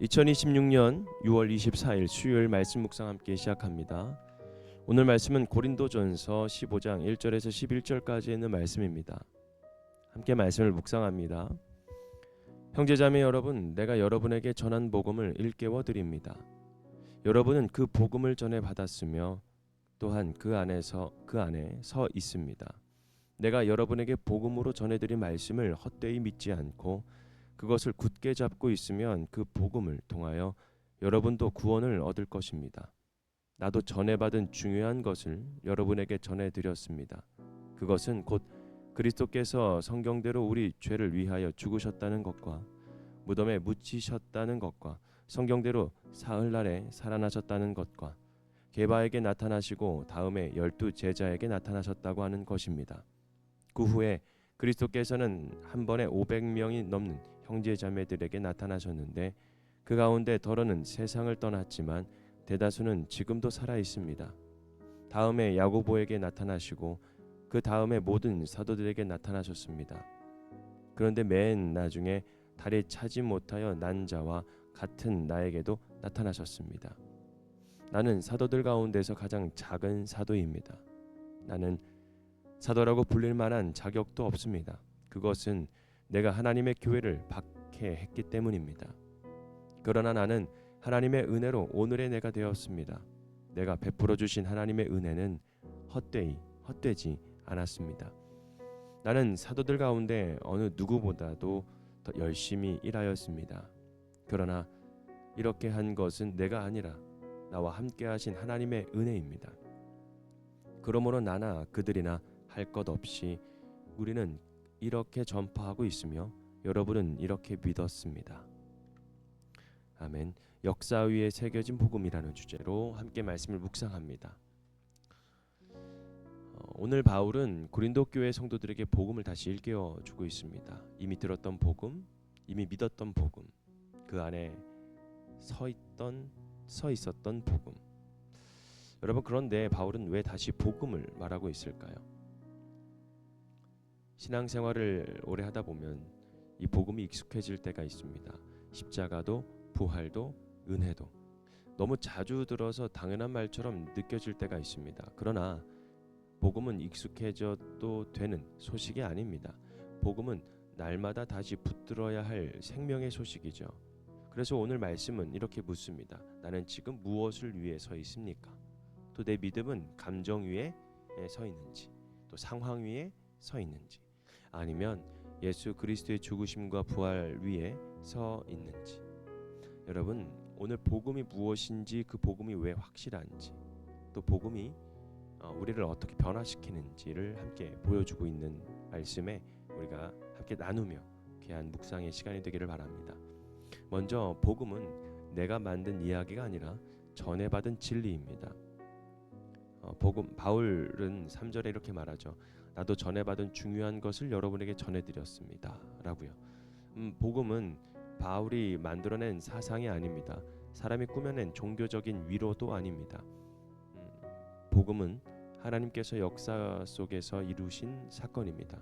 2026년 6월 24일 수요일 말씀 묵상 함께 시작합니다. 오늘 말씀은 고린도전서 15장 1절에서 11절까지 있는 말씀입니다. 함께 말씀을 묵상합니다. 형제자매 여러분, 내가 여러분에게 전한 복음을 일깨워 드립니다. 여러분은 그 복음을 전해 받았으며 또한 그 안에 서 있습니다. 내가 여러분에게 복음으로 전해드린 말씀을 헛되이 믿지 않고 그것을 굳게 잡고 있으면 그 복음을 통하여 여러분도 구원을 얻을 것입니다. 나도 전해받은 중요한 것을 여러분에게 전해드렸습니다. 그것은 곧 그리스도께서 성경대로 우리 죄를 위하여 죽으셨다는 것과 무덤에 묻히셨다는 것과 성경대로 사흘날에 살아나셨다는 것과 게바에게 나타나시고 다음에 12 제자에게 나타나셨다고 하는 것입니다. 그 후에 그리스도께서는 한 번에 500명이 넘는 형제자매들에게 나타나셨는데 그 가운데 더러는 세상을 떠났지만 대다수는 지금도 살아 있습니다. 다음에 야고보에게 나타나시고 그 다음에 모든 사도들에게 나타나셨습니다. 그런데 맨 나중에 달에 차지 못하여 난 자와 같은 나에게도 나타나셨습니다. 나는 사도들 가운데서 가장 작은 사도입니다. 나는 사도라고 불릴 만한 자격도 없습니다. 그것은 내가 하나님의 교회를 박해했기 때문입니다. 그러나 나는 하나님의 은혜로 오늘의 내가 되었습니다. 내가 베풀어 주신 하나님의 은혜는 헛되지 않았습니다. 나는 사도들 가운데 어느 누구보다도 더 열심히 일하였습니다. 그러나 이렇게 한 것은 내가 아니라 나와 함께 하신 하나님의 은혜입니다. 그러므로 나나 그들이나 할 것 없이 우리는 이렇게 전파하고 있으며 여러분은 이렇게 믿었습니다. 아멘. 역사 위에 새겨진 복음이라는 주제로 함께 말씀을 묵상합니다. 오늘 바울은 고린도 교회 성도들에게 복음을 다시 일깨워 주고 있습니다. 이미 들었던 복음, 이미 믿었던 복음, 그 안에 서 있었던 복음. 여러분, 그런데 바울은 왜 다시 복음을 말하고 있을까요? 신앙생활을 오래 하다 보면 이 복음이 익숙해질 때가 있습니다. 십자가도 부활도 은혜도 너무 자주 들어서 당연한 말처럼 느껴질 때가 있습니다. 그러나 복음은 익숙해져도 되는 소식이 아닙니다. 복음은 날마다 다시 붙들어야 할 생명의 소식이죠. 그래서 오늘 말씀은 이렇게 묻습니다. 나는 지금 무엇을 위해 서 있습니까? 또 내 믿음은 감정 위에 서 있는지, 또 상황 위에 서 있는지, 아니면 예수 그리스도의 죽으심과 부활 위에 서 있는지. 여러분, 오늘 복음이 무엇인지, 그 복음이 왜 확실한지, 또 복음이 우리를 어떻게 변화시키는지를 함께 보여주고 있는 말씀에 우리가 함께 나누며 귀한 묵상의 시간이 되기를 바랍니다. 먼저 복음은 내가 만든 이야기가 아니라 전해받은 진리입니다. 바울은 3절에 이렇게 말하죠. 나도 전해받은 중요한 것을 여러분에게 전해드렸습니다 라고요. 복음은 바울이 만들어낸 사상이 아닙니다. 사람이 꾸며낸 종교적인 위로도 아닙니다. 복음은 하나님께서 역사 속에서 이루신 사건입니다.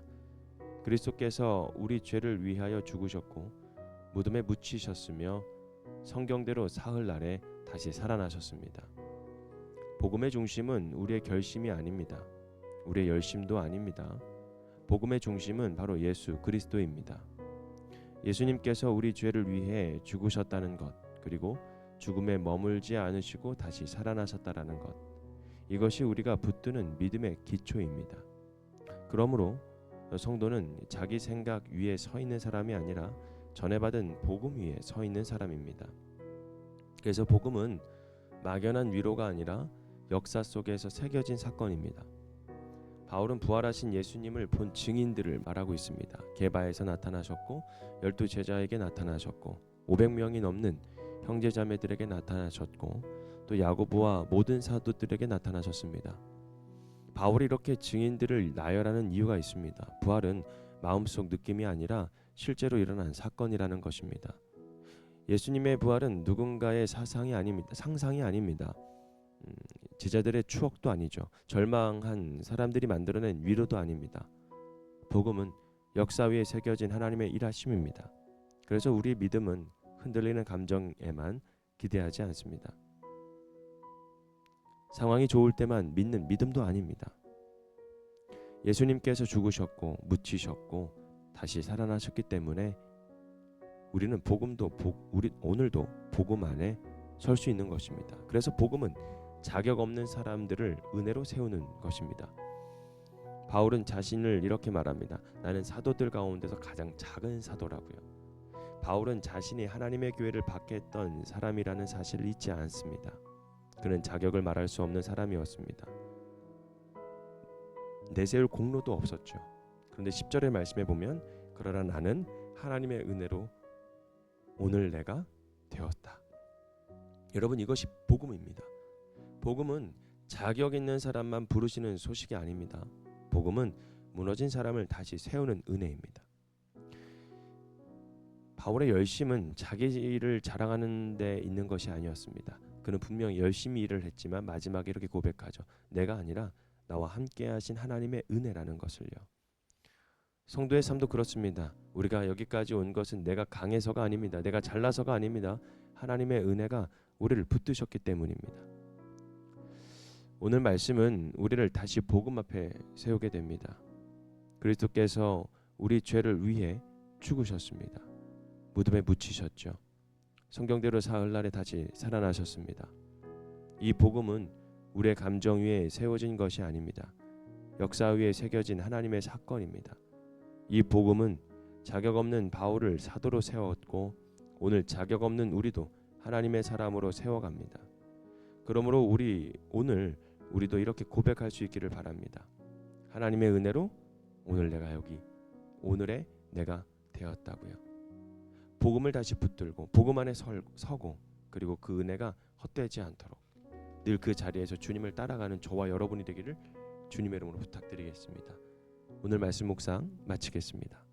그리스도께서 우리 죄를 위하여 죽으셨고 무덤에 묻히셨으며 성경대로 사흘날에 다시 살아나셨습니다. 복음의 중심은 우리의 결심이 아닙니다. 우리의 열심도 아닙니다. 복음의 중심은 바로 예수 그리스도입니다. 예수님께서 우리 죄를 위해 죽으셨다는 것, 그리고 죽음에 머물지 않으시고 다시 살아나셨다는 것, 이것이 우리가 붙드는 믿음의 기초입니다. 그러므로 성도는 자기 생각 위에 서 있는 사람이 아니라 전해받은 복음 위에 서 있는 사람입니다. 그래서 복음은 막연한 위로가 아니라 역사 속에서 새겨진 사건입니다. 바울은 부활하신 예수님을 본 증인들을 말하고 있습니다. 게바에서 나타나셨고 12 제자에게 나타나셨고 500명이 넘는 형제자매들에게 나타나셨고 또 야고보와 모든 사도들에게 나타나셨습니다. 바울이 이렇게 증인들을 나열하는 이유가 있습니다. 부활은 마음속 느낌이 아니라 실제로 일어난 사건이라는 것입니다. 예수님의 부활은 누군가의 상상이 아닙니다. 제자들의 추억도 아니죠. 절망한 사람들이 만들어낸 위로도 아닙니다. 복음은 역사 위에 새겨진 하나님의 일하심입니다. 그래서 우리의 믿음은 흔들리는 감정에만 기대하지 않습니다. 상황이 좋을 때만 믿는 믿음도 아닙니다. 예수님께서 죽으셨고 묻히셨고 다시 살아나셨기 때문에 우리는 오늘도 복음 안에 설 수 있는 것입니다. 그래서 복음은 자격 없는 사람들을 은혜로 세우는 것입니다. 바울은 자신을 이렇게 말합니다. 나는 사도들 가운데서 가장 작은 사도라고요. 바울은 자신이 하나님의 교회를 박해했던 사람이라는 사실을 잊지 않습니다. 그는 자격을 말할 수 없는 사람이었습니다. 내세울 공로도 없었죠. 그런데 10절의 말씀에 보면 그러나 나는 하나님의 은혜로 오늘 내가 되었다. 여러분, 이것이 복음입니다. 복음은 자격 있는 사람만 부르시는 소식이 아닙니다. 복음은 무너진 사람을 다시 세우는 은혜입니다. 바울의 열심은 자기 일을 자랑하는 데 있는 것이 아니었습니다. 그는 분명히 열심히 일을 했지만 마지막에 이렇게 고백하죠. 내가 아니라 나와 함께 하신 하나님의 은혜라는 것을요. 성도의 삶도 그렇습니다. 우리가 여기까지 온 것은 내가 강해서가 아닙니다. 내가 잘나서가 아닙니다. 하나님의 은혜가 우리를 붙드셨기 때문입니다. 오늘 말씀은 우리를 다시 복음 앞에 세우게 됩니다. 그리스도께서 우리 죄를 위해 죽으셨습니다. 무덤에 묻히셨죠. 성경대로 사흘날에 다시 살아나셨습니다. 이 복음은 우리의 감정 위에 세워진 것이 아닙니다. 역사 위에 새겨진 하나님의 사건입니다. 이 복음은 자격 없는 바울을 사도로 세웠고 오늘 자격 없는 우리도 하나님의 사람으로 세워갑니다. 그러므로 우리도 이렇게 고백할 수 있기를 바랍니다. 하나님의 은혜로 오늘 내가 여기, 오늘의 내가 되었다고요. 복음을 다시 붙들고 복음 안에 서고 그리고 그 은혜가 헛되지 않도록 늘 그 자리에서 주님을 따라가는 저와 여러분이 되기를 주님의 이름으로 부탁드리겠습니다. 오늘 말씀 묵상 마치겠습니다.